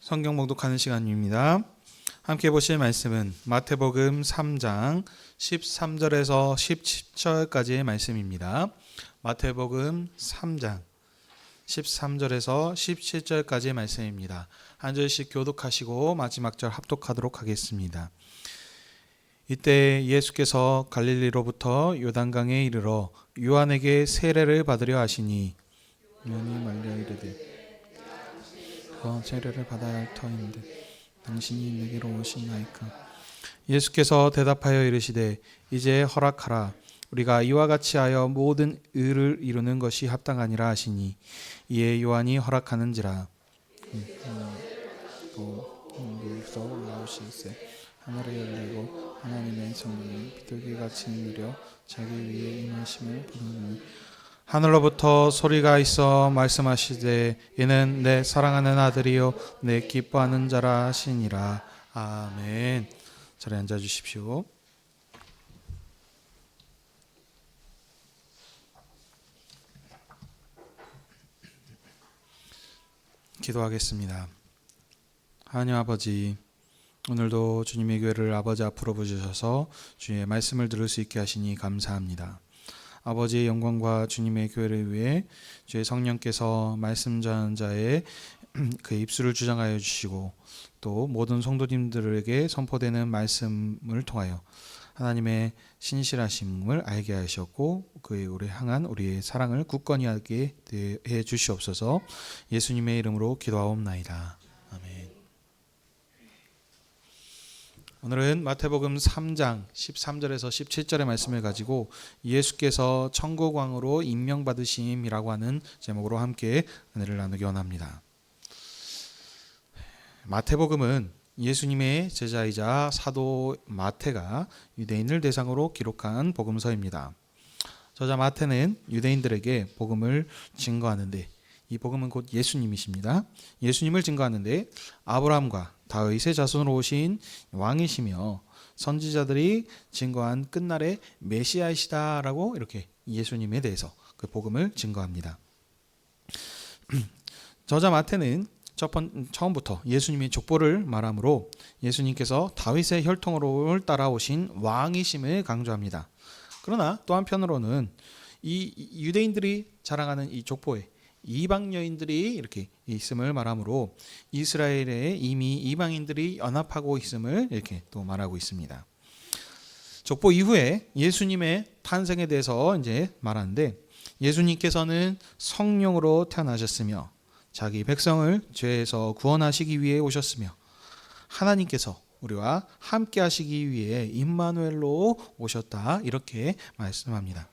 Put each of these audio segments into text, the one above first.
성경 봉독하는 시간입니다. 함께 보실 말씀은 마태복음 3장 13절에서 17절까지의 말씀입니다. 마태복음 3장 13절에서 17절까지의 말씀입니다. 한 절씩 교독하시고 마지막 절 합독하도록 하겠습니다. 이때 예수께서 갈릴리로부터 요단강에 이르러 요한에게 세례를 받으려 하시니 요한이 말려 이르되 세례를 받아야 할 터인데 당신이 내게로 오시나이까. 예수께서 대답하여 이르시되 이제 허락하라. 우리가 이와 같이 하여 모든 의를 이루는 것이 합당하니라 하시니 이에 요한이 허락하는지라. 여기서 올라오시세 하늘이 열리고 하나님의 성령이 비둘기같이 내려 자기 위에 임하심을 보더니 하늘로부터 소리가 있어 말씀하시되 이는 내 사랑하는 아들이요 내 기뻐하는 자라 하시니라. 아멘. 자리에 앉아 주십시오. 기도하겠습니다. 하나님 아버지, 오늘도 주님의 교회를 아버지 앞으로 부르셔서 주의 말씀을 들을 수 있게 하시니 감사합니다. 아버지의 영광과 주님의 교회를 위해 주의 성령께서 말씀 전하는 자의 그 입술을 주장하여 주시고 또 모든 성도님들에게 선포되는 말씀을 통하여 하나님의 신실하심을 알게 하셨고 그의 우리 향한 우리의 사랑을 굳건히 하게 해 주시옵소서. 예수님의 이름으로 기도하옵나이다. 아멘. 오늘은 마태복음 3장 13절에서 17절의 말씀을 가지고 예수께서 천국왕으로 임명받으심이라고 하는 제목으로 함께 은혜를 나누기 원합니다. 마태복음은 예수님의 제자이자 사도 마태가 유대인을 대상으로 기록한 복음서입니다. 저자 마태는 유대인들에게 복음을 증거하는데 이 복음은 곧 예수님이십니다. 예수님을 증거하는데 아브라함과 다윗의 자손으로 오신 왕이시며 선지자들이 증거한 끝날의 메시아이시다라고 이렇게 예수님에 대해서 그 복음을 증거합니다. 저자 마태는 처음부터 예수님의 족보를 말하므로 예수님께서 다윗의 혈통으로 따라오신 왕이심을 강조합니다. 그러나 또 한편으로는 이 유대인들이 자랑하는 이 족보에 이방 여인들이 이렇게 있음을 말하므로 이스라엘에 이미 이방인들이 연합하고 있음을 이렇게 또 말하고 있습니다. 족보 이후에 예수님의 탄생에 대해서 이제 말하는데 예수님께서는 성령으로 태어나셨으며 자기 백성을 죄에서 구원하시기 위해 오셨으며 하나님께서 우리와 함께 하시기 위해 임마누엘로 오셨다 이렇게 말씀합니다.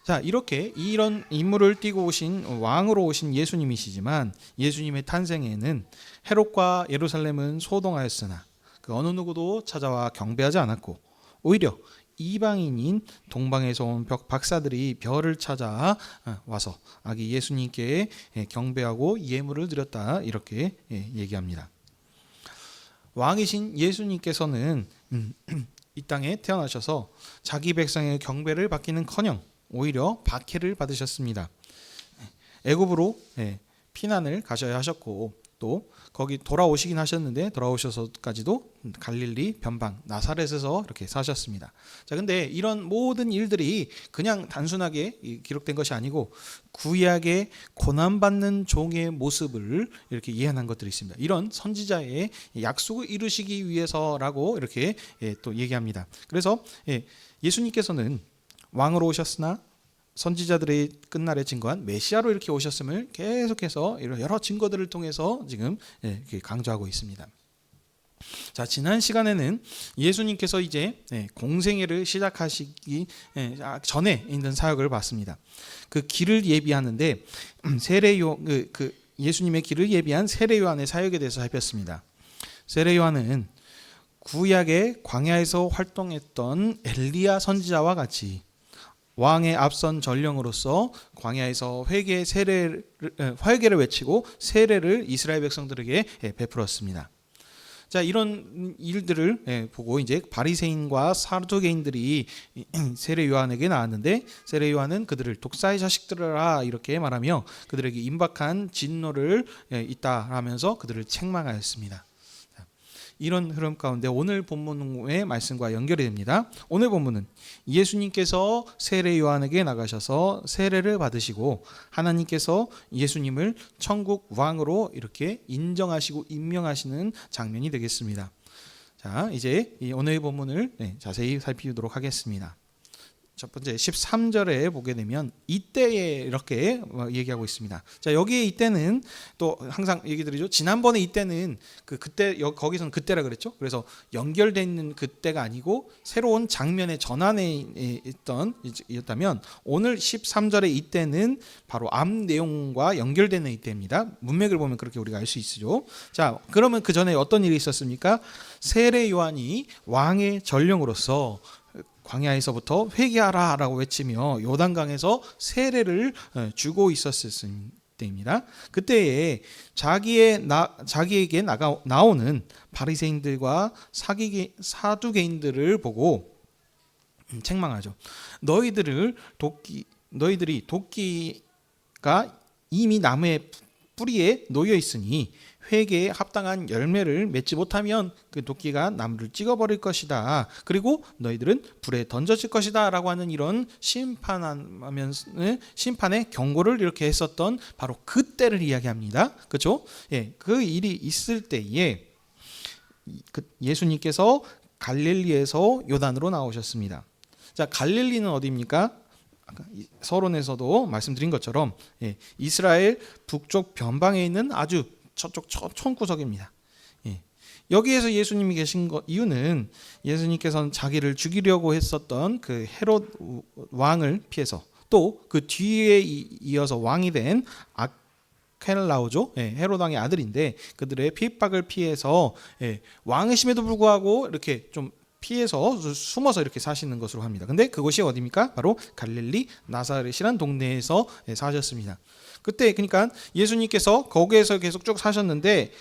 자, 이렇게 이런 인물을 띠고 오신 왕으로 오신 예수님이시지만 예수님의 탄생에는 헤롯과 예루살렘은 소동하였으나 그 어느 누구도 찾아와 경배하지 않았고 오히려 이방인인 동방에서 온 박사들이 별을 찾아 와서 아기 예수님께 경배하고 예물을 드렸다 이렇게 얘기합니다. 왕이신 예수님께서는 이 땅에 태어나셔서 자기 백성의 경배를 받기는커녕 오히려 박해를 받으셨습니다. 애굽으로 피난을 가셔야 하셨고 또 거기 돌아오시긴 하셨는데 돌아오셔서까지도 갈릴리 변방 나사렛에서 이렇게 사셨습니다. 자, 근데 이런 모든 일들이 그냥 단순하게 기록된 것이 아니고 구약의 고난받는 종의 모습을 이렇게 예언한 것들이 있습니다. 이런 선지자의 약속을 이루시기 위해서라고 이렇게 또 얘기합니다. 그래서 예수님께서는 왕으로 오셨으나 선지자들의 끝날에 증거한 메시아로 이렇게 오셨음을 계속해서 여러 증거들을 통해서 지금 이렇게 강조하고 있습니다. 자, 지난 시간에는 예수님께서 이제 공생애를 시작하시기 전에 있는 사역을 봤습니다. 그 길을 예비하는데 예수님의 길을 예비한 세례 요한의 사역에 대해서 살폈습니다. 세례 요한은 구약의 광야에서 활동했던 엘리야 선지자와 같이 왕의 앞선 전령으로서 광야에서 회개를 외치고 세례를 이스라엘 백성들에게 베풀었습니다. 자, 이런 일들을 보고 이제 바리새인과 사두개인들이 세례 요한에게 나왔는데 세례 요한은 그들을 독사의 자식들아 이렇게 말하며 그들에게 임박한 진노를 있다 하면서 그들을 책망하였습니다. 이런 흐름 가운데 오늘 본문의 말씀과 연결이 됩니다. 오늘 본문은 예수님께서 세례 요한에게 나가셔서 세례를 받으시고 하나님께서 예수님을 천국 왕으로 이렇게 인정하시고 임명하시는 장면이 되겠습니다. 자, 이제 오늘 본문을 자세히 살피도록 하겠습니다. 첫 번째 13절에 보게 되면 이때에 이렇게 얘기하고 있습니다. 자, 여기에 이때는 또 항상 얘기 드리죠. 지난번에 이때는 그때 거기서는 그때라 그랬죠. 그래서 연결되어 있는 그때가 아니고 새로운 장면의 전환에 있던 이었다면 오늘 13절의 이때는 바로 앞 내용과 연결되는 이때입니다. 문맥을 보면 그렇게 우리가 알 수 있죠. 자, 그러면 그 전에 어떤 일이 있었습니까? 세례 요한이 왕의 전령으로서 광야에서부터 회개하라라고 외치며 요단강에서 세례를 주고 있었을 때입니다. 그때에 자기에게 나오는 바리새인들과 사두개인들을 보고 책망하죠. 너희들이 도끼가 이미 나무의 뿌리에 놓여 있으니 회개에 합당한 열매를 맺지 못하면 그 도끼가 나무를 찍어버릴 것이다. 그리고 너희들은 불에 던져질 것이다 라고 하는 이런 심판의 경고를 이렇게 했었던 바로 그때를 이야기합니다. 그렇죠? 예, 그 일이 있을 때에 예수님께서 갈릴리에서 요단으로 나오셨습니다. 자, 갈릴리는 어디입니까? 서론에서도 말씀드린 것처럼 이스라엘 북쪽 변방에 있는 아주 저쪽 촌구석입니다. 여기에서 예수님이 계신 이유는 예수님께서는 자기를 죽이려고 했었던 그 헤롯 왕을 피해서 또 그 뒤에 이어서 왕이 된 아켈라오죠. 헤롯 왕의 아들인데 그들의 핍박을 피해서 왕이심에도 불구하고 이렇게 좀 피해서 숨어서 이렇게 사시는 것으로 합니다. 근데 그곳이 어디입니까? 바로 갈릴리 나사렛이라는 동네에서 사셨습니다. 그때 그러니까 예수님께서 거기에서 계속 쭉 사셨는데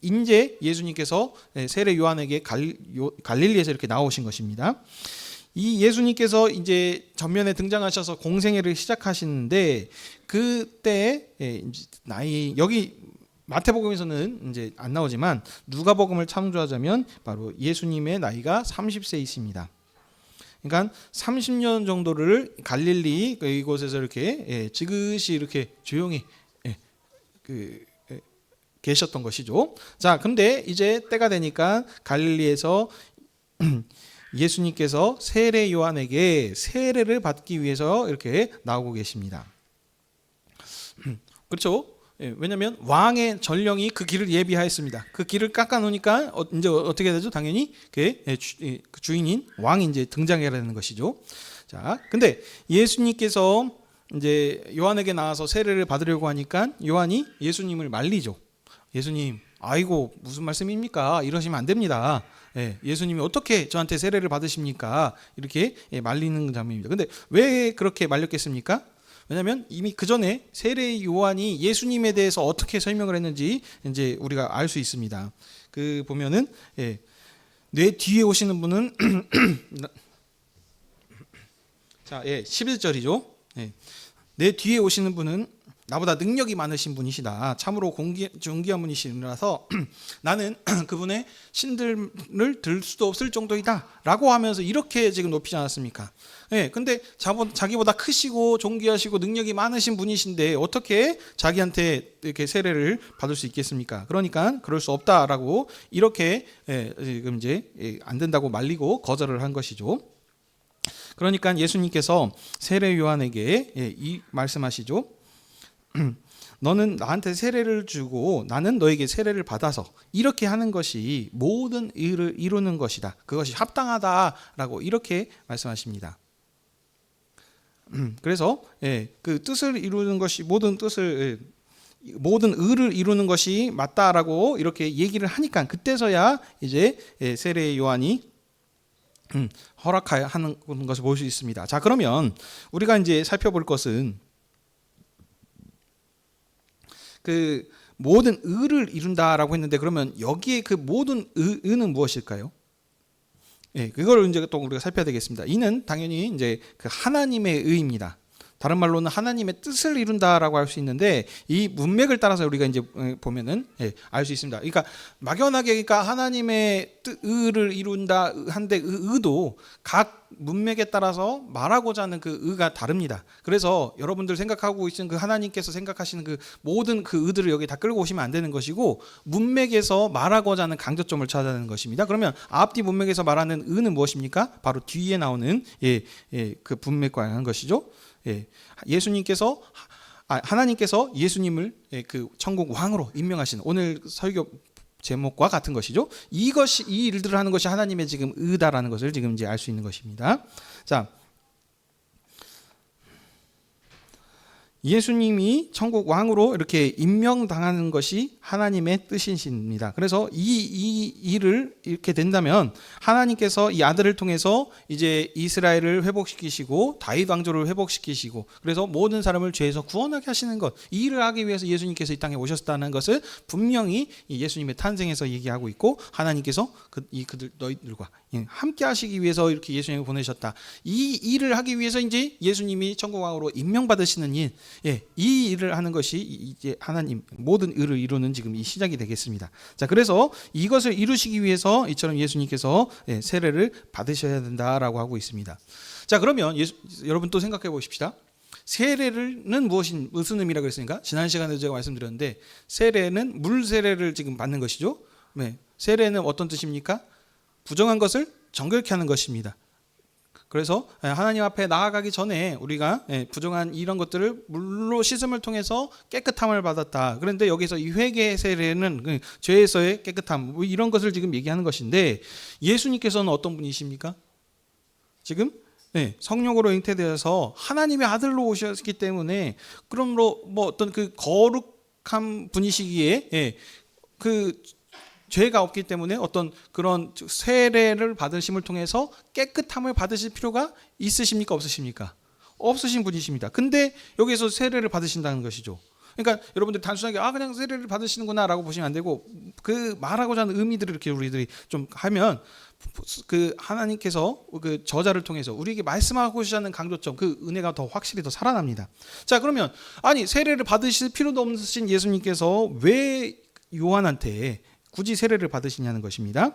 이제 예수님께서 세례 요한에게 갈릴리에서 이렇게 나오신 것입니다. 이 예수님께서 이제 전면에 등장하셔서 공생애를 시작하시는데 그때 나이 여기 마태복음에서는 이제 안 나오지만 누가복음을 참조하자면 바로 예수님의 나이가 30세이십니다. 그러니까 30년 정도를 갈릴리 이곳에서 이렇게 지그시 이렇게 조용히 계셨던 것이죠. 자, 근데 이제 때가 되니까 갈릴리에서 예수님께서 세례 요한에게 세례를 받기 위해서 이렇게 나오고 계십니다. 그렇죠? 왜냐하면 왕의 전령이 그 길을 예비하였습니다. 그 길을 깎아놓으니까 이제 어떻게 되죠? 당연히 그 주인인 왕이 이제 등장해야 되는 것이죠. 자, 근데 예수님께서 이제 요한에게 나와서 세례를 받으려고 하니까 요한이 예수님을 말리죠. 예수님, 아이고 무슨 말씀입니까? 이러시면 안 됩니다. 예수님이 어떻게 저한테 세례를 받으십니까? 이렇게 말리는 장면입니다. 근데 왜 그렇게 말렸겠습니까? 왜냐하면 이미 그 전에 세례 요한이 예수님에 대해서 어떻게 설명을 했는지 이제 우리가 알 수 있습니다. 그 보면은 내 뒤에 오시는 분은 자, 11절이죠. 내 뒤에 오시는 분은 나보다 능력이 많으신 분이시다. 참으로 존귀한 분이시라서 나는 그분의 신들을 들 수도 없을 정도이다 라고 하면서 이렇게 지금 높이지 않았습니까? 근데 자기보다 크시고 존귀하시고 능력이 많으신 분이신데 어떻게 자기한테 이렇게 세례를 받을 수 있겠습니까? 그러니까 그럴 수 없다라고 이렇게 지금 이제 안 된다고 말리고 거절을 한 것이죠. 그러니까 예수님께서 세례 요한에게 이 말씀하시죠. 너는 나한테 세례를 주고 나는 너에게 세례를 받아서 이렇게 하는 것이 모든 의를 이루는 것이다. 그것이 합당하다라고 이렇게 말씀하십니다. 그래서 그 뜻을 이루는 것이 모든 의를 이루는 것이 맞다라고 이렇게 얘기를 하니까 그때서야 이제 세례 요한이 허락하는 것을 볼 수 있습니다. 자, 그러면 우리가 이제 살펴볼 것은 그 모든 의를 이룬다라고 했는데 그러면 여기에 그 모든 의는 무엇일까요? 예, 그걸 이제 또 우리가 살펴야 되겠습니다. 이는 당연히 이제 그 하나님의 의입니다. 다른 말로는 하나님의 뜻을 이룬다라고 할 수 있는데 이 문맥을 따라서 우리가 이제 보면은 알 수 있습니다. 그러니까 막연하게 그러니까 하나님의 의를 이룬다 한데 의도 각 문맥에 따라서 말하고자 하는 그 의가 다릅니다. 그래서 여러분들 생각하고 있는 그 하나님께서 생각하시는 그 모든 그 의들을 여기 다 끌고 오시면 안 되는 것이고 문맥에서 말하고자 하는 강조점을 찾아야 하는 것입니다. 그러면 앞뒤 문맥에서 말하는 의는 무엇입니까? 바로 뒤에 나오는 그 문맥과 한 것이죠. 예수님께서 하나님께서 예수님을 그 천국 왕으로 임명하신 오늘 설교 제목과 같은 것이죠. 이 일들을 하는 것이 하나님의 지금 의다라는 것을 지금 이제 알 수 있는 것입니다. 자, 예수님이 천국 왕으로 이렇게 임명당하는 것이 하나님의 뜻이십니다. 그래서 이 일을 이렇게 된다면 하나님께서 이 아들을 통해서 이제 이스라엘을 회복시키시고 다윗 왕조를 회복시키시고 그래서 모든 사람을 죄에서 구원하게 하시는 것, 이 일을 하기 위해서 예수님께서 이 땅에 오셨다는 것을 분명히 예수님의 탄생에서 얘기하고 있고 하나님께서 너희들과 함께 하시기 위해서 이렇게 예수님을 보내셨다. 이 일을 하기 위해서 이제 예수님이 천국 왕으로 임명받으시는 일, 이 일을 하는 것이 이제 하나님 모든 의를 이루는 지금 이 시작이 되겠습니다. 자, 그래서 이것을 이루시기 위해서 이처럼 예수님께서 세례를 받으셔야 된다라고 하고 있습니다. 자, 그러면 여러분 또 생각해 보십시다. 세례는 무슨 의미라고 했습니까? 지난 시간에도 제가 말씀드렸는데 세례는 물 세례를 지금 받는 것이죠. 세례는 어떤 뜻입니까? 부정한 것을 정결케 하는 것입니다. 그래서 하나님 앞에 나아가기 전에 우리가 부정한 이런 것들을 물로 씻음을 통해서 깨끗함을 받았다. 그런데 여기서 이 회개 세례는 죄에서의 깨끗함 이런 것을 지금 얘기하는 것인데 예수님께서는 어떤 분이십니까? 지금 성령으로 잉태되어서 하나님의 아들로 오셨기 때문에 그러므로 어떤 그 거룩한 분이시기에 그 죄가 없기 때문에 어떤 그런 세례를 받으심을 통해서 깨끗함을 받으실 필요가 있으십니까? 없으십니까? 없으신 분이십니다. 근데 여기서 세례를 받으신다는 것이죠. 그러니까 여러분들 단순하게 그냥 세례를 받으시는구나라고 보시면 안 되고 그 말하고자 하는 의미들을 이렇게 우리들이 좀 하면 그 하나님께서 그 저자를 통해서 우리에게 말씀하고자 하는 강조점 그 은혜가 더 확실히 더 살아납니다. 자, 그러면 세례를 받으실 필요도 없으신 예수님께서 왜 요한한테 굳이 세례를 받으시냐는 것입니다.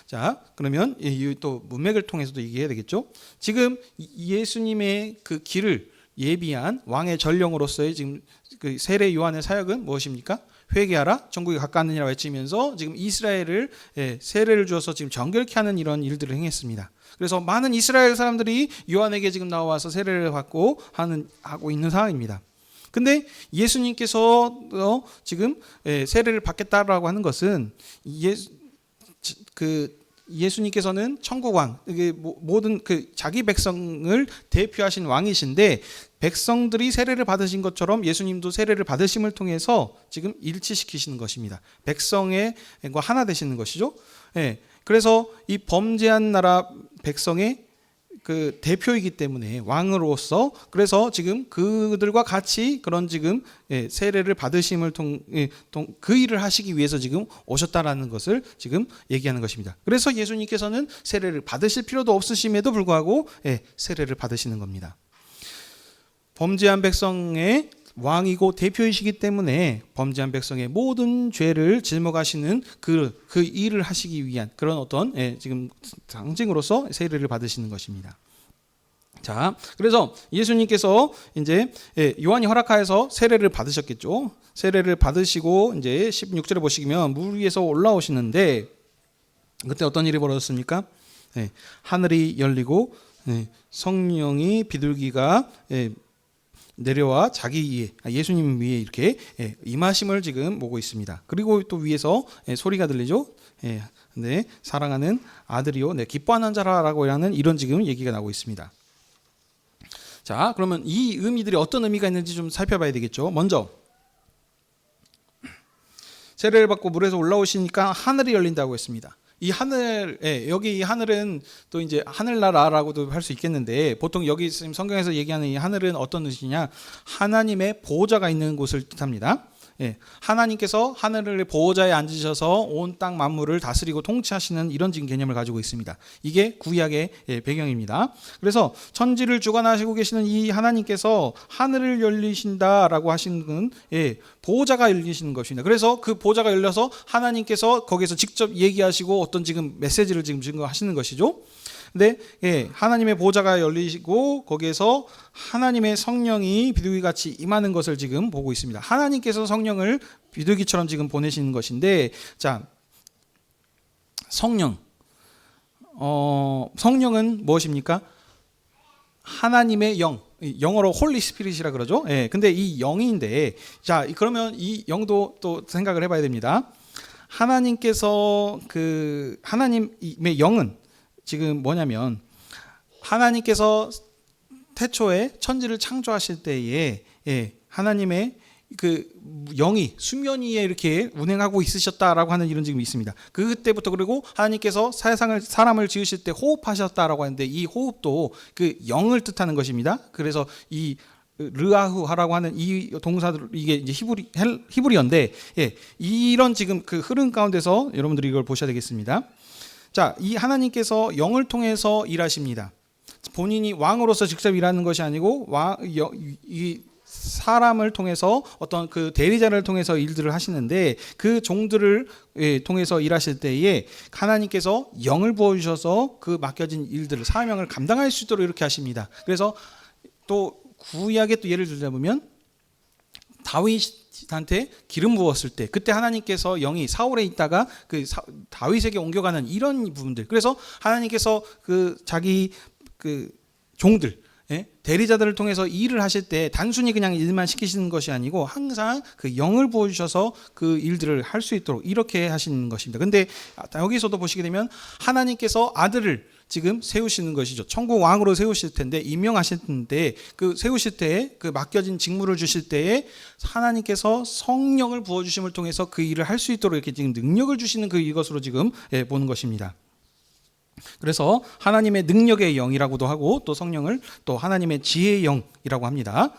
자, 그러면 또 문맥을 통해서도 얘기해야 되겠죠. 지금 예수님의 그 길을 예비한 왕의 전령으로서의 지금 그 세례 요한의 사역은 무엇입니까? 회개하라, 천국이 가까웠느니라 외치면서 지금 이스라엘을 세례를 주어서 지금 정결케 하는 이런 일들을 행했습니다. 그래서 많은 이스라엘 사람들이 요한에게 지금 나와서 세례를 받고 하고 있는 상황입니다. 근데 예수님께서 지금 세례를 받겠다라고 하는 것은 예수님께서는 천국왕, 모든 그 자기 백성을 대표하신 왕이신데 백성들이 세례를 받으신 것처럼 예수님도 세례를 받으심을 통해서 지금 일치시키시는 것입니다. 백성과 하나 되시는 것이죠. 그래서 이 범죄한 나라 백성의 그 대표이기 때문에 왕으로서 그래서 지금 그들과 같이 그런 지금 세례를 받으심을 그 일을 하시기 위해서 지금 오셨다라는 것을 지금 얘기하는 것입니다. 그래서 예수님께서는 세례를 받으실 필요도 없으심에도 불구하고 세례를 받으시는 겁니다. 범죄한 백성의 왕이고 대표이시기 때문에 범죄한 백성의 모든 죄를 짊어가시는 그 일을 하시기 위한 그런 어떤 지금 상징으로서 세례를 받으시는 것입니다. 자, 그래서 예수님께서 이제 요한이 허락하여서 세례를 받으셨겠죠. 세례를 받으시고 이제 16절에 보시면 물 위에서 올라오시는데 그때 어떤 일이 벌어졌습니까? 하늘이 열리고 성령이 비둘기가 내려와 자기 위에 예수님 위에 이렇게 임하심을 지금 보고 있습니다. 그리고 또 위에서 소리가 들리죠. 네, 사랑하는 아들이요, 기뻐하는 자라라고 하는 이런 지금 얘기가 나오고 있습니다. 자, 그러면 이 의미들이 어떤 의미가 있는지 좀 살펴봐야 되겠죠. 먼저 세례를 받고 물에서 올라오시니까 하늘이 열린다고 했습니다. 이 하늘, 여기 이 하늘은 또 이제 하늘나라라고도 할 수 있겠는데 보통 여기 지금 성경에서 얘기하는 이 하늘은 어떤 뜻이냐? 하나님의 보호자가 있는 곳을 뜻합니다. 예, 하나님께서 하늘의 보호자에 앉으셔서 온 땅 만물을 다스리고 통치하시는 이런 지금 개념을 가지고 있습니다. 이게 구약의 배경입니다. 그래서 천지를 주관하시고 계시는 이 하나님께서 하늘을 열리신다라고 하시는 건 보호자가 열리시는 것입니다. 그래서 그 보호자가 열려서 하나님께서 거기서 직접 얘기하시고 어떤 지금 메시지를 지금 증거하시는 것이죠. 근데 하나님의 보호자가 열리시고 거기에서 하나님의 성령이 비둘기같이 임하는 것을 지금 보고 있습니다. 하나님께서 성령을 비둘기처럼 지금 보내시는 것인데, 자, 성령은 무엇입니까? 하나님의 영, 영어로 홀리 스피릿이라 그러죠. 근데 이 영인데, 자, 그러면 이 영도 또 생각을 해봐야 됩니다. 하나님께서 하나님의 영은 지금 뭐냐면, 하나님께서 태초에 천지를 창조하실 때에 하나님의 그 영이 수면 위에 이렇게 운행하고 있으셨다라고 하는 이런 지금 있습니다. 그때부터, 그리고 하나님께서 사람을 지으실 때 호흡하셨다라고 하는데, 이 호흡도 그 영을 뜻하는 것입니다. 그래서 이 르아후하라고 하는 이 동사들, 이게 이제 히브리어인데, 이런 지금 그 흐름 가운데서 여러분들이 이걸 보셔야 되겠습니다. 자, 이 하나님께서 영을 통해서 일하십니다. 본인이 왕으로서 직접 일하는 것이 아니고 이 사람을 통해서 어떤 그 대리자를 통해서 일들을 하시는데, 그 종들을 통해서 일하실 때에 하나님께서 영을 부어주셔서 그 맡겨진 일들을, 사명을 감당할 수 있도록 이렇게 하십니다. 그래서 또 구약에 또 예를 들자면 다윗한테 기름 부었을 때, 그때 하나님께서 영이 사울에 있다가 그 다윗에게 옮겨가는 이런 부분들. 그래서 하나님께서 그 자기 그 종들, 대리자들을 통해서 일을 하실 때 단순히 그냥 일만 시키시는 것이 아니고 항상 그 영을 부어주셔서 그 일들을 할 수 있도록 이렇게 하시는 것입니다. 근데 여기서도 보시게 되면 하나님께서 아들을 지금 세우시는 것이죠. 천국 왕으로 세우실 텐데, 임명하실 텐데, 그 세우실 때에 그 맡겨진 직무를 주실 때에 하나님께서 성령을 부어주심을 통해서 그 일을 할 수 있도록 이렇게 지금 능력을 주시는 그 이것으로 지금 보는 것입니다. 그래서 하나님의 능력의 영이라고도 하고, 또 성령을 또 하나님의 지혜의 영이라고 합니다.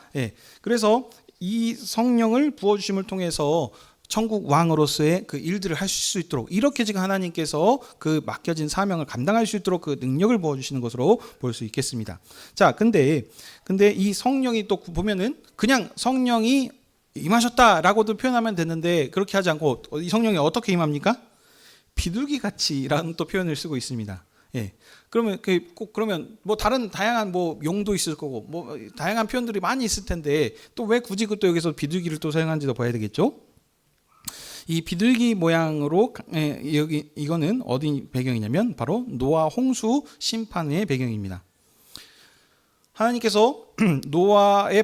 그래서 이 성령을 부어주심을 통해서 천국 왕으로서의 그 일들을 하실 수 있도록 이렇게 지금 하나님께서 그 맡겨진 사명을 감당할 수 있도록 그 능력을 부어주시는 것으로 볼 수 있겠습니다. 자, 근데 이 성령이 또 보면은 그냥 성령이 임하셨다라고도 표현하면 되는데, 그렇게 하지 않고 이 성령이 어떻게 임합니까? 비둘기같이라는 또 표현을 쓰고 있습니다. 그러면 뭐 다른 다양한 뭐 용도 있을 거고 뭐 다양한 표현들이 많이 있을 텐데, 또 왜 굳이 또 여기서 비둘기를 또 사용한지도 봐야 되겠죠. 이 비둘기 모양으로 여기 이거는 어디 배경이냐면 바로 노아 홍수 심판의 배경입니다. 하나님께서 노아의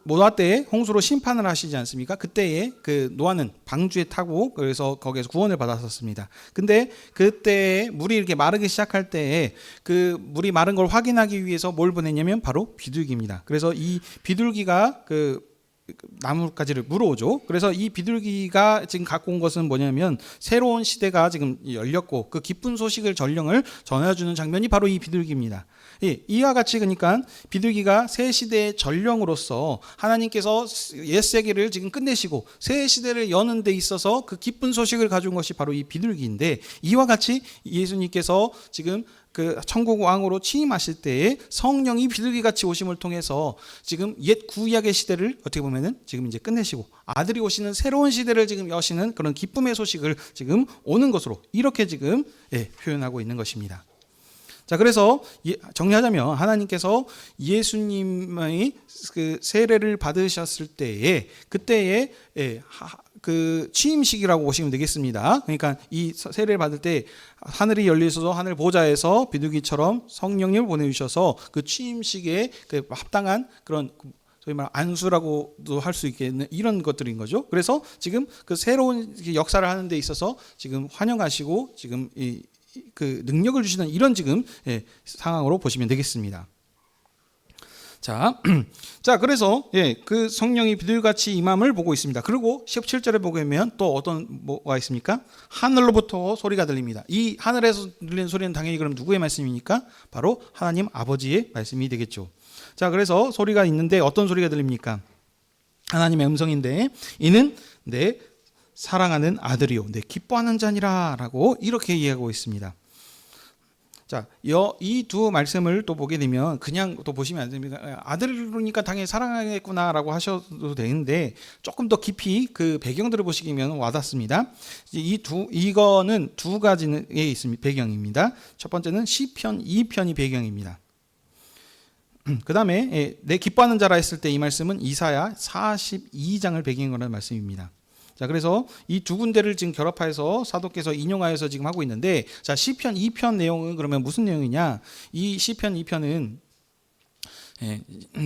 노아 때에 홍수로 심판을 하시지 않습니까? 그때에 그 노아는 방주에 타고 그래서 거기에서 구원을 받았었습니다. 근데 그때 물이 이렇게 마르기 시작할 때에 그 물이 마른 걸 확인하기 위해서 뭘 보냈냐면 바로 비둘기입니다. 그래서 이 비둘기가 그 나뭇가지를 물어오죠. 그래서 이 비둘기가 지금 갖고 온 것은 뭐냐면 새로운 시대가 지금 열렸고 그 기쁜 소식을 전령을 전해주는 장면이 바로 이 비둘기입니다. 이와 같이 그러니까 비둘기가 새 시대의 전령으로서 하나님께서 옛 세계를 지금 끝내시고 새 시대를 여는 데 있어서 그 기쁜 소식을 가져온 것이 바로 이 비둘기인데, 이와 같이 예수님께서 지금 그 천국 왕으로 취임하실 때에 성령이 비둘기같이 오심을 통해서 지금 옛 구약의 시대를 어떻게 보면은 지금 이제 끝내시고 아들이 오시는 새로운 시대를 지금 여시는 그런 기쁨의 소식을 지금 오는 것으로 이렇게 지금 표현하고 있는 것입니다. 자, 그래서 정리하자면 하나님께서 예수님의 그 세례를 받으셨을 때에 그때에 그 취임식이라고 보시면 되겠습니다. 그러니까 이 세례를 받을 때 하늘이 열리셔서 하늘 보좌에서 비둘기처럼 성령님을 보내주셔서 그 취임식에 그 합당한 그런 소위 말 안수라고도 할 수 있겠는 이런 것들인 거죠. 그래서 지금 그 새로운 역사를 하는 데 있어서 지금 환영하시고 지금 그 능력을 주시는 이런 지금 상황으로 보시면 되겠습니다. 자, 그래서 그 성령이 비둘기같이 임함을 보고 있습니다. 그리고 17절에 보면 또 어떤 뭐가 있습니까? 하늘로부터 소리가 들립니다. 이 하늘에서 들리는 소리는 당연히 그럼 누구의 말씀입니까? 바로 하나님 아버지의 말씀이 되겠죠. 자, 그래서 소리가 있는데 어떤 소리가 들립니까? 하나님의 음성인데 이는 내 사랑하는 아들이요 내 기뻐하는 자니라라고 이렇게 이해하고 있습니다. 자, 이 두 말씀을 또 보게 되면 그냥 또 보시면 안 됩니다. 아들이니까 당연히 사랑하겠구나라고 하셔도 되는데 조금 더 깊이 그 배경들을 보시면 와닿습니다. 이거는 두 가지의 있습니다. 배경입니다. 첫 번째는 시편 2편이 배경입니다. 그 다음에 내 기뻐하는 자라 했을 때 이 말씀은 이사야 42장을 배경으로 하는 말씀입니다. 자, 그래서 이 두 군데를 지금 결합해서 사도께서 인용하여서 지금 하고 있는데, 자, 시편 2편 내용은 그러면 무슨 내용이냐? 이 시편 2편은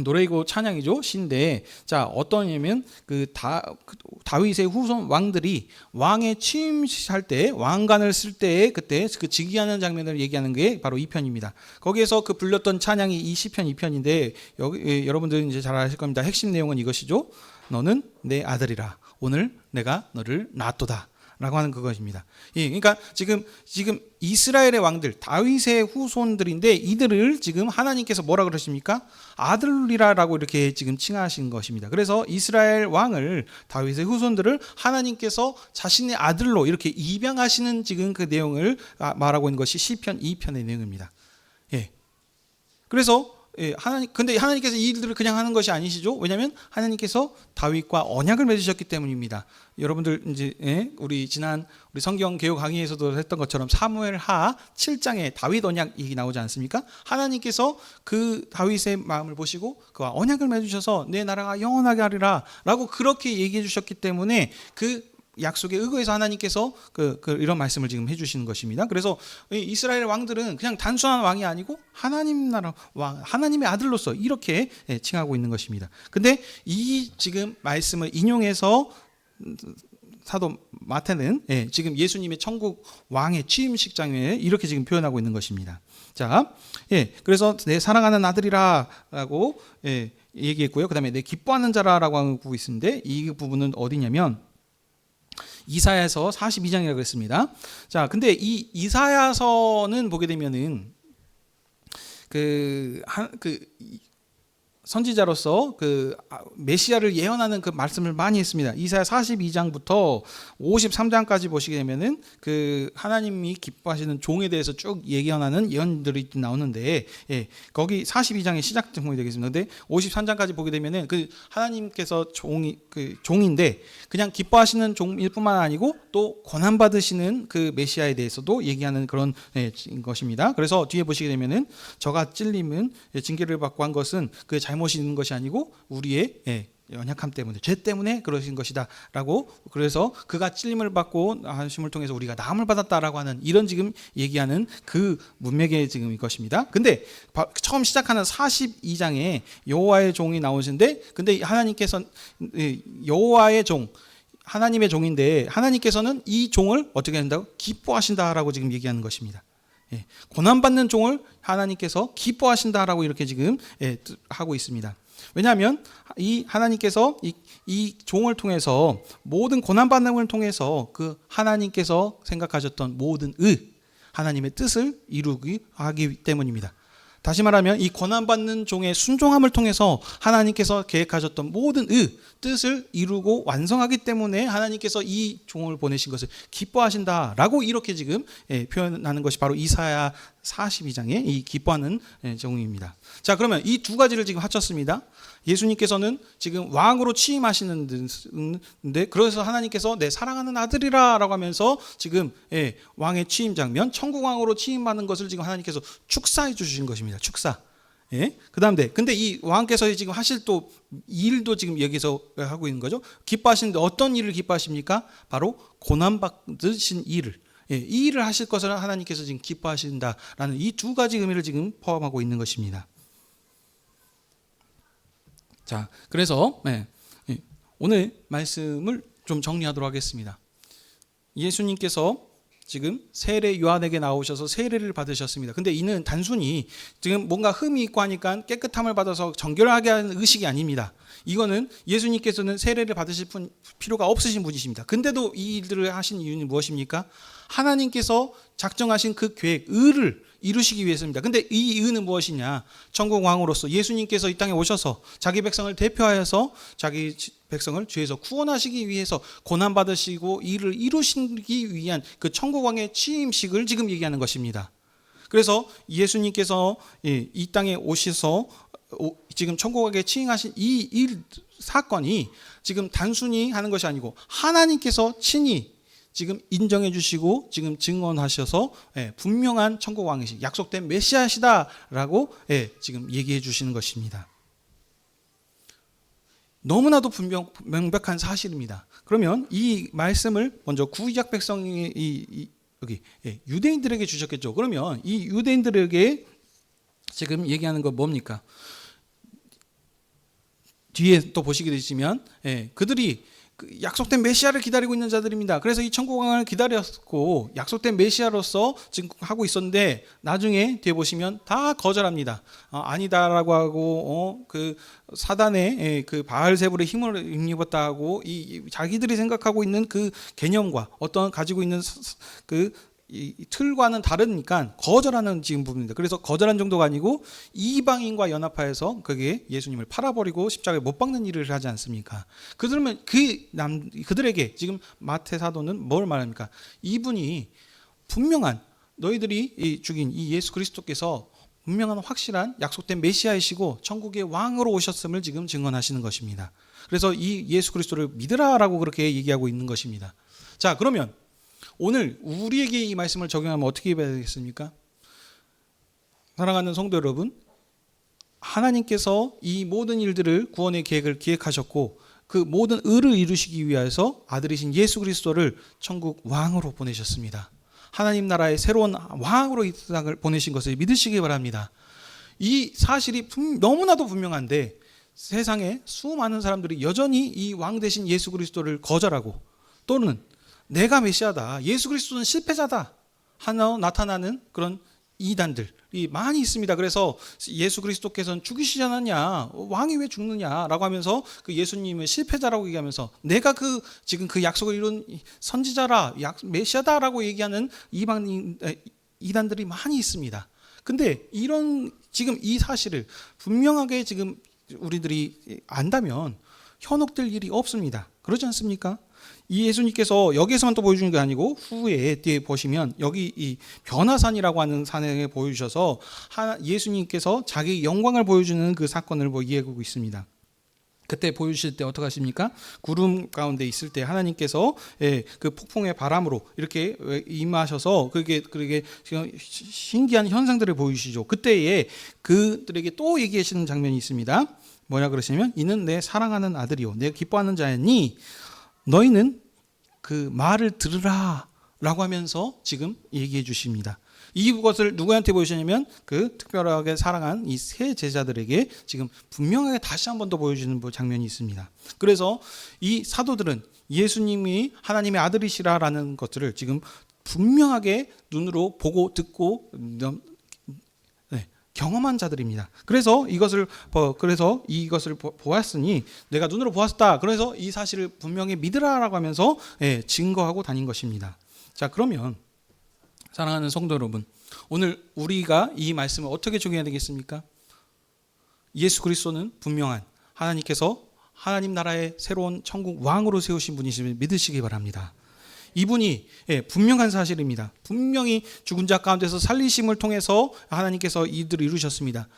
노래이고 찬양이죠, 시인데, 자, 어떠냐면 그 다윗의 후손 왕들이 왕에 취임할 때, 왕관을 쓸 때 그때 그 즉위하는 장면을 얘기하는 게 바로 2편입니다. 거기에서 그 불렸던 찬양이 이 시편 2편인데 여러분들은 이제 잘 아실 겁니다. 핵심 내용은 이것이죠. 너는 내 아들이라. 오늘 내가 너를 낳았도다 라고 하는 그것입니다. 그러니까 지금 이스라엘의 왕들, 다윗의 후손들인데 이들을 지금 하나님께서 뭐라 그러십니까? 아들이라고 이렇게 지금 칭하신 것입니다. 그래서 이스라엘 왕을, 다윗의 후손들을 하나님께서 자신의 아들로 이렇게 입양하시는 지금 그 내용을 말하고 있는 것이 시편 2편의 내용입니다. 그래서 근데 하나님께서 이 일들을 그냥 하는 것이 아니시죠? 왜냐하면 하나님께서 다윗과 언약을 맺으셨기 때문입니다. 여러분들 이제 우리 지난 우리 성경 개요 강의에서도 했던 것처럼 사무엘하 7장에 다윗 언약이 나오지 않습니까? 하나님께서 그 다윗의 마음을 보시고 그와 언약을 맺으셔서 내 나라가 영원하게 하리라라고 그렇게 얘기해 주셨기 때문에 그 약속에 의거해서 하나님께서 이런 말씀을 지금 해주시는 것입니다. 그래서 이스라엘 왕들은 그냥 단순한 왕이 아니고 하나님 나라 왕, 하나님의 아들로서 이렇게 칭하고 있는 것입니다. 근데 이 지금 말씀을 인용해서 사도 마태는 지금 예수님의 천국 왕의 취임식 장면에 이렇게 지금 표현하고 있는 것입니다. 자, 그래서 내 사랑하는 아들이라라고 얘기했고요. 그다음에 내 기뻐하는 자라라고 하고 있는데 이 부분은 어디냐면 이사야서 42장이라고 했습니다. 자, 근데 이 이사야서는 보게 되면은 선지자로서 그 메시아를 예언하는 그 말씀을 많이 했습니다. 이사야 42장부터 53장까지 보시게 되면은 그 하나님이 기뻐하시는 종에 대해서 쭉 예언하는 예언들이 나오는데, 거기 42장의 시작 부분이 되겠습니다. 근데 53장까지 보게 되면은 그 하나님께서 종인데 그냥 기뻐하시는 종일 뿐만 아니고 또 고난 받으시는 그 메시아에 대해서도 얘기하는 그런 것입니다. 그래서 뒤에 보시게 되면은 저가 찔림은 징계를 받고 한 것은 그 잘못이 있는 것이 아니고 우리의 연약함 때문에, 죄 때문에 그러신 것이다라고, 그래서 그가 찔림을 받고 하심을 통해서 우리가 나음을 받았다라고 하는 이런 지금 얘기하는 그 문맥의 지금 이것입니다. 근데 처음 시작하는 42장에 여호와의 종이 나오신데, 근데 하나님께서 여호와의 종, 하나님의 종인데 하나님께서는 이 종을 어떻게 한다고? 기뻐하신다라고 지금 얘기하는 것입니다. 고난받는 종을 하나님께서 기뻐하신다라고 이렇게 지금 하고 있습니다. 왜냐하면 이 하나님께서 이 종을 통해서 모든 고난받음을 통해서 그 하나님께서 생각하셨던 모든 하나님의 뜻을 이루기 하기 때문입니다. 다시 말하면 이 고난받는 종의 순종함을 통해서 하나님께서 계획하셨던 모든 뜻을 이루고 완성하기 때문에 하나님께서 이 종을 보내신 것을 기뻐하신다라고 이렇게 지금 표현하는 것이 바로 이사야 42장의 이 기뻐하는 종입니다. 자, 그러면 이 두 가지를 지금 합쳤습니다. 예수님께서는 지금 왕으로 취임하시는데, 그래서 하나님께서 내 사랑하는 아들이라라고 하면서 지금 왕의 취임 장면, 천국 왕으로 취임하는 것을 지금 하나님께서 축사해 주신 것입니다. 축사. 그다음에 근데 이 왕께서 지금 하실 또 일도 지금 여기서 하고 있는 거죠. 기뻐하시는데 어떤 일을 기뻐하십니까? 바로 고난 받으신 일을. 이 일을 하실 것을 하나님께서 지금 기뻐하신다라는 이 두 가지 의미를 지금 포함하고 있는 것입니다. 자, 그래서 오늘 말씀을 좀 정리하도록 하겠습니다. 예수님께서 지금 세례 요한에게 나오셔서 세례를 받으셨습니다. 근데 이는 단순히 지금 뭔가 흠이 있고 하니까 깨끗함을 받아서 정결하게 하는 의식이 아닙니다. 이거는 예수님께서는 세례를 받으실 필요가 없으신 분이십니다. 근데도 이 일들을 하신 이유는 무엇입니까? 하나님께서 작정하신 그 계획, 의를 이루시기 위해서입니다. 근데 이 의는 무엇이냐? 천국 왕으로서 예수님께서 이 땅에 오셔서 자기 백성을 대표하여서 자기 백성을 죄에서 구원하시기 위해서 고난 받으시고 이를 이루시기 위한 그 천국왕의 취임식을 지금 얘기하는 것입니다. 그래서 예수님께서 이 땅에 오셔서 지금 천국왕에 취임하신 이 사건이 지금 단순히 하는 것이 아니고 하나님께서 친히 지금 인정해 주시고 지금 증언하셔서 분명한 천국왕이시 약속된 메시아시다라고 지금 얘기해 주시는 것입니다. 너무나도 명백한 사실입니다. 그러면 이 말씀을 먼저 구약 백성이 여기 유대인들에게 주셨겠죠. 그러면 이 유대인들에게 지금 얘기하는 건 뭡니까? 뒤에 또 보시게 되시면 그들이 그 약속된 메시아를 기다리고 있는 자들입니다. 그래서 이 천국왕을 기다렸고 약속된 메시아로서 지금 하고 있었는데 나중에 뒤에 보시면 다 거절합니다. 아니다라고 하고 그 사단의 그 바알세불의 힘을 입었다 하고 이 자기들이 생각하고 있는 그 개념과 어떤 가지고 있는 그 이 틀과는 다르니까 거절하는 지금 부분입니다. 그래서 거절한 정도가 아니고 이방인과 연합하여서 그게 예수님을 팔아버리고 십자가에 못 박는 일을 하지 않습니까? 그들에게 지금 마태 사도는 뭘 말합니까? 이분이 분명한 너희들이 죽인 이 예수 그리스도께서 분명한 확실한 약속된 메시아이시고 천국의 왕으로 오셨음을 지금 증언하시는 것입니다. 그래서 이 예수 그리스도를 믿으라라고 그렇게 얘기하고 있는 것입니다. 자, 그러면 오늘 우리에게 이 말씀을 적용하면 어떻게 해야 되겠습니까? 사랑하는 성도 여러분, 하나님께서 이 모든 일들을 구원의 계획을 기획하셨고 그 모든 의를 이루시기 위해서 아들이신 예수 그리스도를 천국 왕으로 보내셨습니다. 하나님 나라의 새로운 왕으로 이 땅을 보내신 것을 믿으시기 바랍니다. 이 사실이 너무나도 분명한데 세상에 수많은 사람들이 여전히 이 왕 대신 예수 그리스도를 거절하고 또는 내가 메시아다, 예수 그리스도는 실패자다 하나 나타나는 그런 이단들이 많이 있습니다. 그래서 예수 그리스도께서는 죽이시지 않았냐, 왕이 왜 죽느냐라고 하면서 그 예수님을 실패자라고 얘기하면서 내가 지금 그 약속을 이룬 선지자라, 메시아다라고 얘기하는 이단들이 많이 있습니다. 근데 이런 지금 이 사실을 분명하게 지금 우리들이 안다면 현혹될 일이 없습니다. 그렇지 않습니까? 이 예수님께서 여기에서만 또 보여주는 게 아니고 후에 뒤에 보시면 여기 이 변화산이라고 하는 산에 보여주셔서 예수님께서 자기 영광을 보여주는 그 사건을 이해하고 있습니다. 그때 보여주실 때 어떻게 하십니까? 구름 가운데 있을 때 하나님께서 그 폭풍의 바람으로 이렇게 임하셔서 그게 신기한 현상들을 보여주시죠. 그때에 그들에게 또 얘기하시는 장면이 있습니다. 뭐냐 그러시면 이는 내 사랑하는 아들이요 내가 기뻐하는 자였니 너희는 그 말을 들으라 라고 하면서 지금 얘기해 주십니다. 이것을 누구한테 보여주냐면 그 특별하게 사랑한 이 세 제자들에게 지금 분명하게 다시 한 번 더 보여주는 장면이 있습니다. 그래서 이 사도들은 예수님이 하나님의 아들이시라라는 것들을 지금 분명하게 눈으로 보고 듣고 경험한 자들입니다. 그래서 이것을 보았으니 내가 눈으로 보았다. 그래서 이 사실을 분명히 믿으라라고 하면서 증거하고 다닌 것입니다. 자, 그러면 사랑하는 성도 여러분, 오늘 우리가 이 말씀을 어떻게 적용해야 되겠습니까? 예수 그리스도는 분명한 하나님께서 하나님 나라의 새로운 천국 왕으로 세우신 분이심을 믿으시기 바랍니다. 이분이 분명한 사실입니다. 분명히 죽은 자 가운데서 살리심을 통해서 하나님께서 이들을 이루셨습니다.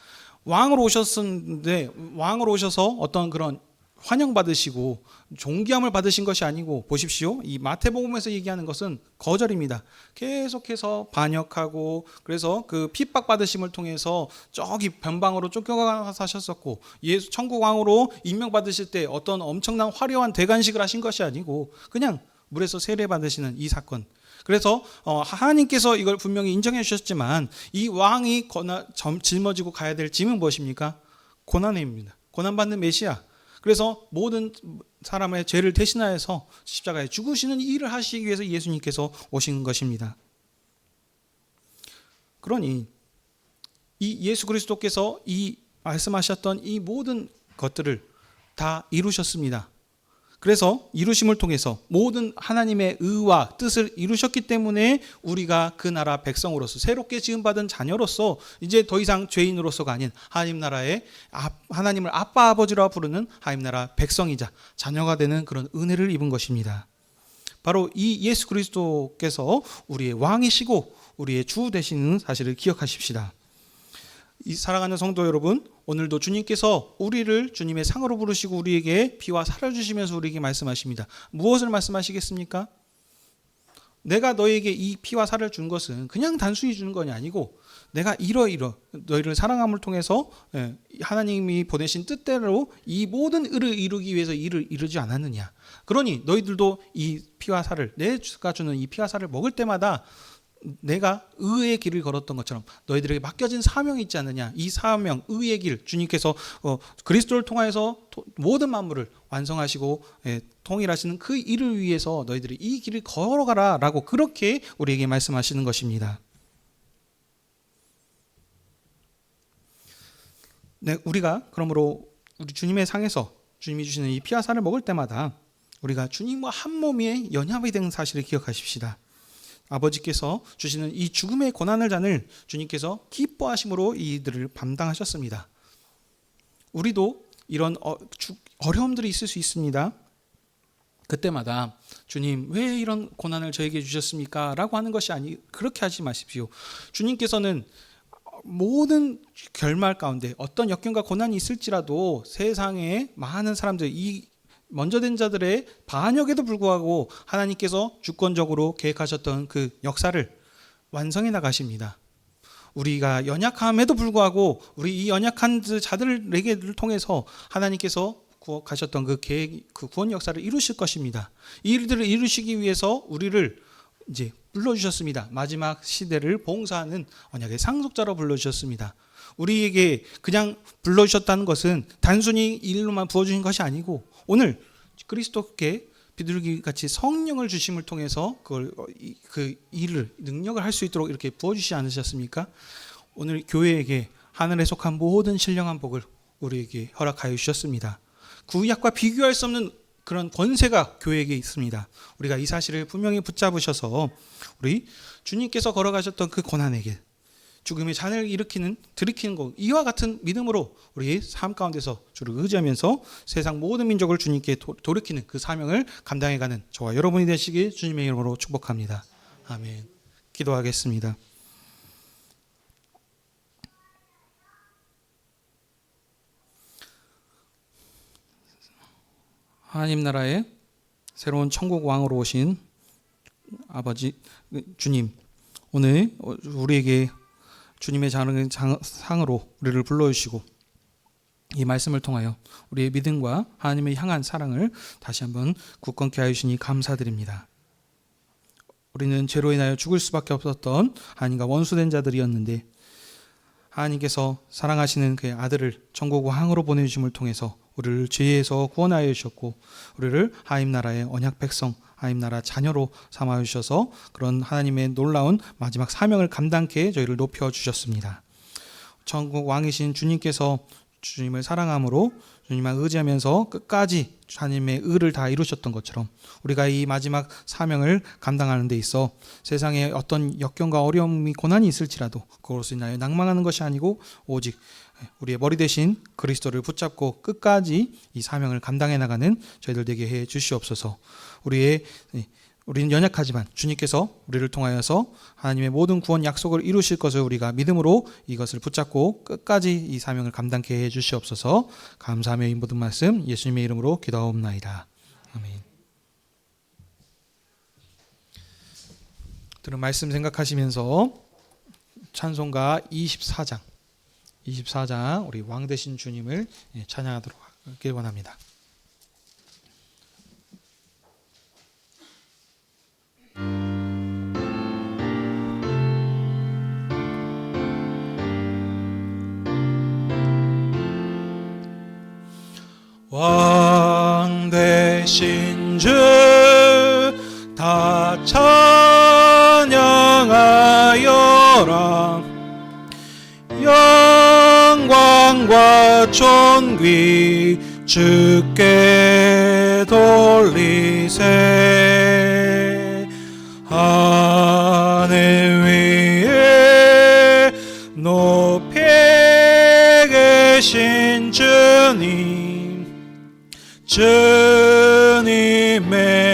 왕으로 오셨는데 왕으로 오셔서 어떤 그런 환영받으시고 존귀함을 받으신 것이 아니고 보십시오. 이 마태복음에서 얘기하는 것은 거절입니다. 계속해서 반역하고 그래서 그 핍박받으심을 통해서 저기 변방으로 쫓겨가서 사셨었고 예수 천국 왕으로 임명받으실 때 어떤 엄청난 화려한 대관식을 하신 것이 아니고 그냥 물에서 세례받으시는 이 사건. 그래서 하나님께서 이걸 분명히 인정해 주셨지만 이 왕이 짊어지고 가야 될 짐은 무엇입니까? 고난입니다. 고난받는 메시아. 그래서 모든 사람의 죄를 대신하여서 십자가에 죽으시는 일을 하시기 위해서 예수님께서 오신 것입니다. 그러니 이 예수 그리스도께서 이 말씀하셨던 이 모든 것들을 다 이루셨습니다. 그래서 이루심을 통해서 모든 하나님의 의와 뜻을 이루셨기 때문에 우리가 그 나라 백성으로서 새롭게 지음받은 자녀로서 이제 더 이상 죄인으로서가 아닌 하나님 나라의 하나님을 아빠 아버지라 부르는 하나님 나라 백성이자 자녀가 되는 그런 은혜를 입은 것입니다. 바로 이 예수 그리스도께서 우리의 왕이시고 우리의 주 되시는 사실을 기억하십시다. 이 사랑하는 성도 여러분, 오늘도 주님께서 우리를 주님의 상으로 부르시고 우리에게 피와 살을 주시면서 우리에게 말씀하십니다. 무엇을 말씀하시겠습니까? 내가 너에게 이 피와 살을 준 것은 그냥 단순히 주는 것이 아니고 내가 이러이러 너희를 사랑함을 통해서 하나님이 보내신 뜻대로 이 모든 의를 이루기 위해서 일을 이루지 않았느냐. 그러니 너희들도 이 피와 살을, 내가 주는 이 피와 살을 먹을 때마다 내가 의의 길을 걸었던 것처럼 너희들에게 맡겨진 사명이 있지 않느냐. 이 사명, 의의 길, 주님께서 그리스도를 통하여서 모든 만물을 완성하시고 통일하시는 그 일을 위해서 너희들이 이 길을 걸어가라 라고 그렇게 우리에게 말씀하시는 것입니다. 네, 우리가 그러므로 우리 주님의 상에서 주님이 주시는 이 피와 살을 먹을 때마다 우리가 주님과 한 몸의 연합이 된 사실을 기억하십시다. 아버지께서 주시는 이 죽음의 고난을 잔을 주님께서 기뻐하심으로 이들을 감당하셨습니다. 우리도 이런 어려움들이 있을 수 있습니다. 그때마다 주님 왜 이런 고난을 저에게 주셨습니까? 라고 하는 것이 그렇게 하지 마십시오. 주님께서는 모든 결말 가운데 어떤 역경과 고난이 있을지라도 세상에 많은 사람들, 이 먼저 된 자들의 반역에도 불구하고 하나님께서 주권적으로 계획하셨던 그 역사를 완성해 나가십니다. 우리가 연약함에도 불구하고 우리 이 연약한 자들에게 통해서 하나님께서 가셨던 그 계획, 그 구원 역사를 이루실 것입니다. 이 일들을 이루시기 위해서 우리를 이제 불러주셨습니다. 마지막 시대를 봉사하는 언약의 상속자로 불러주셨습니다. 우리에게 그냥 불러주셨다는 것은 단순히 일로만 부어주신 것이 아니고 오늘 그리스도께 비둘기같이 성령을 주심을 통해서 그 일을 능력을 할 수 있도록 이렇게 부어주시지 않으셨습니까? 오늘 교회에게 하늘에 속한 모든 신령한 복을 우리에게 허락하여 주셨습니다. 구약과 비교할 수 없는 그런 권세가 교회에게 있습니다. 우리가 이 사실을 분명히 붙잡으셔서 우리 주님께서 걸어가셨던 그 고난의 길, 죽음의 잔을 들이키는 것, 이와 같은 믿음으로 우리 삶 가운데서 주를 의지하면서 세상 모든 민족을 주님께 돌이키는 그 사명을 감당해가는 저와 여러분이 되시길 주님의 이름으로 축복합니다. 아멘. 기도하겠습니다. 하나님 나라의 새로운 천국 왕으로 오신 아버지 주님, 오늘 우리에게 주님의 상으로 우리를 불러주시고 이 말씀을 통하여 우리의 믿음과 하나님을 향한 사랑을 다시 한번 굳건케 하여 주시니 감사드립니다. 우리는 죄로 인하여 죽을 수밖에 없었던 하나님과 원수된 자들이었는데 하나님께서 사랑하시는 그의 아들을 천국 왕으로 보내주심을 통해서 우리를 죄에서 구원하여 주셨고 우리를 하나님 나라의 언약 백성, 하나님 나라 자녀로 삼아 주셔서 그런 하나님의 놀라운 마지막 사명을 감당케 저희를 높여 주셨습니다. 천국 왕이신 주님께서 주님을 사랑함으로 주님만 의지하면서 끝까지 하나님의 의를 다 이루셨던 것처럼 우리가 이 마지막 사명을 감당하는 데 있어 세상에 어떤 역경과 어려움이 고난이 있을지라도 그것으로 인하여 낭망하는 것이 아니고 오직 우리의 머리 대신 그리스도를 붙잡고 끝까지 이 사명을 감당해 나가는 저희들 되게 해 주시옵소서. 우리는 연약하지만 주님께서 우리를 통하여서 하나님의 모든 구원 약속을 이루실 것을 우리가 믿음으로 이것을 붙잡고 끝까지 이 사명을 감당케 해 주시옵소서. 감사하며 이 모든 말씀 예수님의 이름으로 기도하옵나이다. 아멘. 들은 말씀 생각하시면서 찬송가 24장 우리 왕 되신 주님을 찬양하도록 하길 원합니다. 왕 되신 주 다 찬양하여라. 영광과 존귀 주께 돌리세